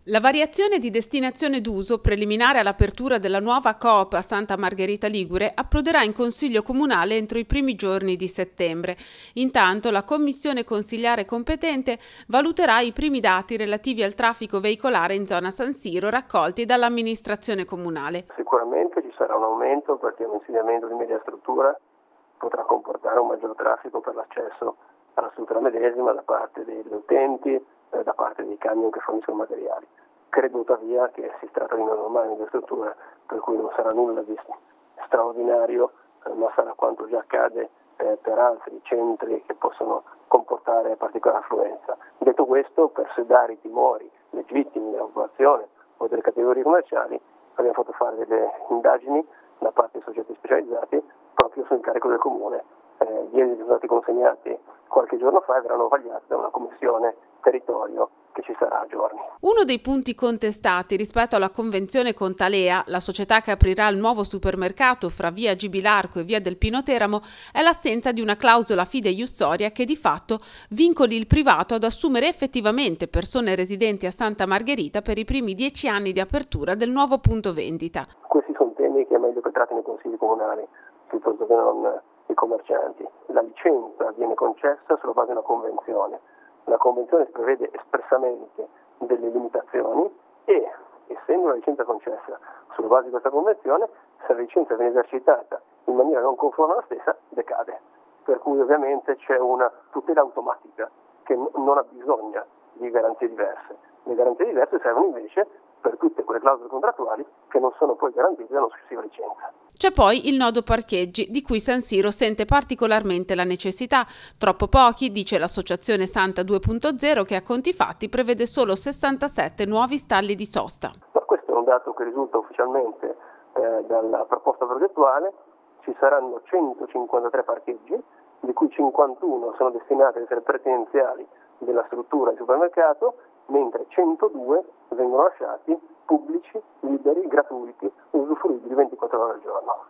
La variazione di destinazione d'uso preliminare all'apertura della nuova Coop a Santa Margherita Ligure approderà in Consiglio Comunale entro i primi giorni di settembre. Intanto la Commissione consigliare competente valuterà i primi dati relativi al traffico veicolare in zona San Siro raccolti dall'amministrazione comunale. Sicuramente ci sarà un aumento perché un insediamento di media struttura potrà comportare un maggior traffico per l'accesso alla struttura medesima da parte degli utenti, da parte dei camion che forniscono materiali. Credo tuttavia che si tratta di una normale infrastruttura, per cui non sarà nulla di straordinario, ma sarà quanto già accade per altri centri che possono comportare particolare affluenza. Detto questo, per sedare i timori legittimi della popolazione o delle categorie commerciali, abbiamo fatto fare delle indagini da parte di soggetti specializzati proprio sul carico del comune. Ieri sono stati consegnati qualche giorno fa e verranno vagliati da una commissione territorio che ci sarà a giorni. Uno dei punti contestati rispetto alla convenzione con Thalea, la società che aprirà il nuovo supermercato fra via Gibilarco e via del Pino Teramo, è l'assenza di una clausola fideiussoria che di fatto vincoli il privato ad assumere effettivamente persone residenti a Santa Margherita per i primi 10 anni di apertura del nuovo punto vendita. Questi sono temi che è meglio che trattino i consigli comunali piuttosto che non i commercianti. La licenza viene concessa sulla base di una convenzione. La convenzione prevede espressamente delle limitazioni e, essendo una licenza concessa sulla base di questa convenzione, se la licenza viene esercitata in maniera non conforme alla stessa, decade. Per cui ovviamente c'è una tutela automatica che non ha bisogno di garanzie diverse. Le garanzie diverse servono invece per tutte quelle clausole contrattuali che non sono poi garantite da una successiva licenza. C'è poi il nodo parcheggi, di cui San Siro sente particolarmente la necessità. Troppo pochi, dice l'associazione Santa 2.0, che a conti fatti prevede solo 67 nuovi stalli di sosta. Ma questo è un dato che risulta ufficialmente dalla proposta progettuale. Ci saranno 153 parcheggi, di cui 51 sono destinati ad essere preferenziali della struttura di supermercato, mentre 102 vengono lasciati pubblici, liberi, gratuiti, usufruibili 24 ore al giorno.